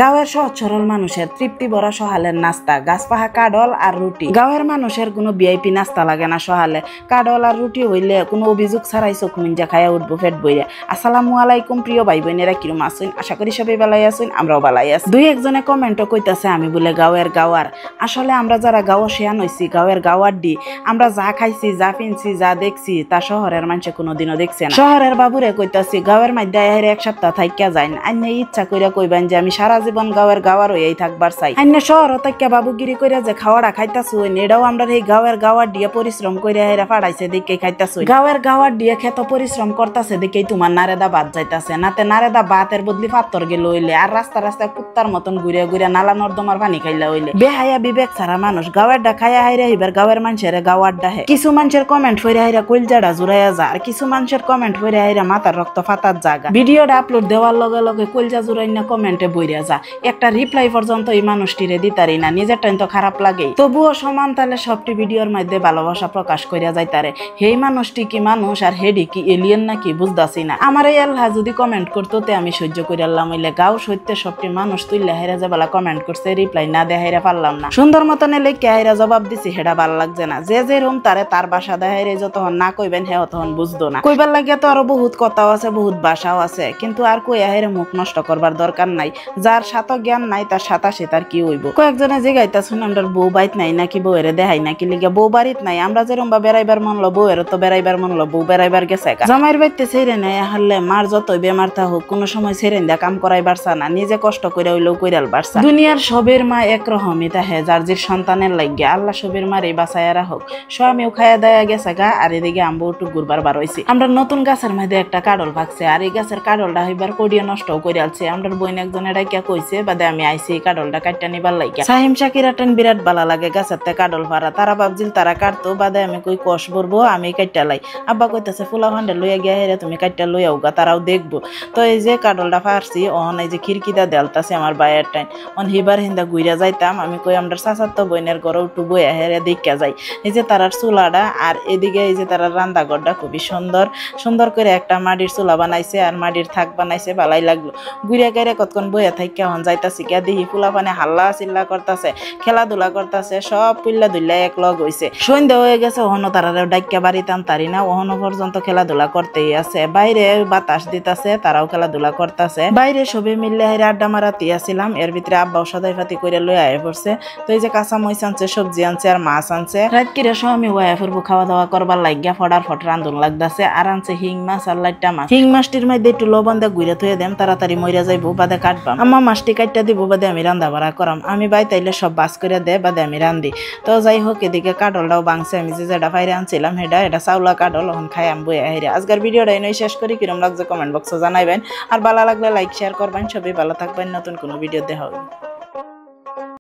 গাঁয়ের সহজ সরল মানুষের তৃপ্তি ভরা সহালের নাস্তা গাছপাহা কাডল আর রুটি। গাঁয়ের মানুষের কোনো ভিআইপি নাস্তা লাগে না সহালে, কাডল আর রুটি হইলে কোনো অভিযোগ ছাড়াই চোখ মুঞ্জা খাইয়া উঠবো পেট বইরা। আসসালামু আলাইকুম প্রিয় ভাই বোনেরা, কিরম আছেন? আশা করি সবাই ভালাই আছেন, আমরাও ভালাই আছি। দুই একজনে কমেন্টও কইতাছে আমি বলে গাঁয়ের গাওয়ার। আসলে আমরা যারা গাঁও শেয়ান হইছি গাঁয়ের গাওয়ার দি, আমরা যা খাইছি যা পিনছি যা দেখছি তা শহরের মানুষে কোনোদিনও দেখছে না। শহরের বাবুরে কইতাছি গাঁয়ের মধ্যে এক সপ্তাহ থাইকা যাইন, আইনে ইচ্ছা কইরা কইবেন যে আমি সারা জীবন গাঁয়ের গাওয়ার হইয়াই থাকবার চাই। আইনে শহর তাইকা বাবুগিরি কইরা যে খাওয়াটা খাইতাছু এটাও আমরা এই গাঁয়ের গাওয়ার দিয়ে পরিশ্রম কইরা হেরা ফাড়াইছে দেখে খাইতাছু। গাঁয়ের গাওয়ার দিয়ে খেত পরিশ্রম করতাছে দেখেই তোমার নারেদা বাদ যাইতাছে, নাতে নারেদা বাতের বদলি পাত্তর গেল হইলে আর রাস্তা রাস্তায় কুত্তার মতন ঘুরে ঘুরে নালা নর্দমার পানি খাইলা হইলে। বেহাইয়া বিবেক ছাড়া মানুষ গাঁয়ের ডা খাইয়া হাইরা হইবার গাঁয়ের মানুষের গাওয়ার ডাহে। কিছু মানুষের কমেন্ট হইরা হাইরা কইলজাডা জুড়াইয়া যা, আর কিছু মানুষের কমেন্ট হইরা হাইরা মাথার রক্ত ফাতার জাগা। ভিডিওটা আপলোড দেওয়ার লগে লগে কইলজা জুড়াইনা কমেন্টে বইরা যা, একটা রিপ্লাই পর্যন্ত এই মানুষটিরে দিতারি না, নিজের টাইম তো খারাপ লাগে। তবুও সমান তালে সবটি ভিডিওর মধ্যে ভালোবাসা প্রকাশ করিয়া যাইতারে। হেই মানুষটি কি মানুষ আর হেডি কি এলিয়েন নাকি বুঝতাছি না। আমার এই আল্লাহ যদি কমেন্ট করতো তে আমি সহ্য করিয়ালাম, হইলে গাও সত্যি সবটি মানুষ তুইলে হেরা যাবালা কমেন্ট করছে, রিপ্লাই না দেয় হেরা পারলাম না। সুন্দর মতন এলে কে হেরা জবাব দিছি হেডা ভাল লাগছে না। যে যে রুম তারে তার বাসা দেয় হেরে যতক্ষণ না কইবেন হে তখন বুঝতো না। কইবার লাগিয়া তো আরো বহুত কথাও আছে বহুত বাসাও আছে, কিন্তু আর কইয়া হেরে মুখ নষ্ট করবার দরকার নাই। যার সাথে জ্ঞান নাই তার সাতাশে তার কি হইব। কয়েকজনে জিগাইতা শুনে আমরা বউ বাইত নাই নাকি বউয়েরে দেখাই নাকি লিগা, বউ বাড়িত নাই। আমরা যেরকম বা বেড়াইবার মনলো বউয়ের তো বেড়াইবার মনলো, বউ বেড়াইবার গেছে জামাইয়ের বাড়িতে ছেড়ে নেই হারলে মার যতই বেমার থাকুক কোনো সময় ছেড়ে দেয়া কাম করাই বারসা না, নিজে কষ্ট করে হইলেও কইরাল বারসা। দুনিয়ার সবের মা একরকমই তাহে, যার যে সন্তানের লাগিয়া আল্লাহ সবের মারে বাঁচাইয়া রাখুক। স্বামীও খাইয়া দেয়া গেছে গা, আর এদিকে আম্বু একটু ঘুরবার বার হইছি। আমরা নতুন গাছের মধ্যে একটা কাডল ভাগছে, আর এই গাছের কাডলটা হইবার কড়িয়ে নষ্টও করে আলছে। আমরা বোন একজনের ডাইকা কইছে বাদে আমি আইছি এই কাডলটা কাটটা নিবার লাগিয়া। সাহিম শাকিরা টেন বিরাট বালা লাগে গাছের তে কাডল পারা, তারা ভাবছিল তারা কাটতো, বাদে আমি কই কষ বলবো আমি কাটটা লাই। আব্বা কইতাছে ফুলা ভান্ডে লইয়া গিয়া হেরে তুমি কাটটা লইয়াও গা, তারাও দেখবো। তো এই যে কাডলটা পারছি অহন এই যে খিড়কিটা দেলতাছে আমার বাইয়ের টাইম অন হিবার হিন্দা ঘুইরা যাইতাম। আমি কই আমরা চাচার তো বোনের ঘরে একটু বইয়া হেরে দেখা যাই। এই যে তারার চুলাটা আর এদিকে এই যে তারার রান্নাঘরটা খুবই সুন্দর সুন্দর করে একটা মাটির চুলা বানাইছে আর মাটির থাক বানাইছে, ভালাই লাগলো। ঘুরিয়া গাইরে কতক্ষণ বইয়া থাইকা হন যাইতাছি গিয়া দেখি ফুলা পানে হাল্লা চিল্লা করতেছে, খেলাধুলা করতেছে, সব পুল্লা দুল্লা এক লগ হইছে। সন্ধ্যা হয়ে গেছে, ওহনো তারারে ডাইকা বাড়িতাম তারি না, ওহনো পর্যন্ত খেলাধুলা করতেই আছে। বাইরে বাতাস দিতাছে, তারাও খেলাধুলা করতেছে। বাইরে সবে মিললে হেরে আড্ডা মারাতি আসছিলাম, এর ভিতরে আব্বাও সদাই ফাতি করে লই আয়ে পড়ছে। তো এই যে কাঁচা মরিচ আনছে, সবজি আনছে আর মাছ আনছে। রাত কিরে আমি ওয়া ফিরবো খাওয়া দাওয়া করবার লাগিয়া ফটার ফট রান্ধন লাগতাছে। আর আনছে হিং মাছ আর লাইটটা মাছ। হিং মাছটির মধ্যে একটু লবণ দিয়ে ঘুরে থুয়ে দেম, তাড়াতাড়ি মরিয়া যাইবো, বাদে কাটবাম। আম্মা মাছটি কাটটা দিব, বাদে আমি রান্ধা বাড়া করাম। আমি বাই তাইলে সব বাস করে দে, বাদে আমি রান্ধি। তো যাই হোক এদিকে কাডলটাও বাংছে, আমি যে যেটা ফাইরে আনছিলাম এটা চাউলা কাডল এখন খাই আমি বইয়া হেরে। আজকের ভিডিওটা এনে শেষ করি, কিরম লাগছে কমেন্ট বক্সে জানাইবেন, আর ভালো লাগলে লাইক শেয়ার করবেন। সবাই ভালো থাকবেন, নতুন কোনো ভিডিও দেখা হবে।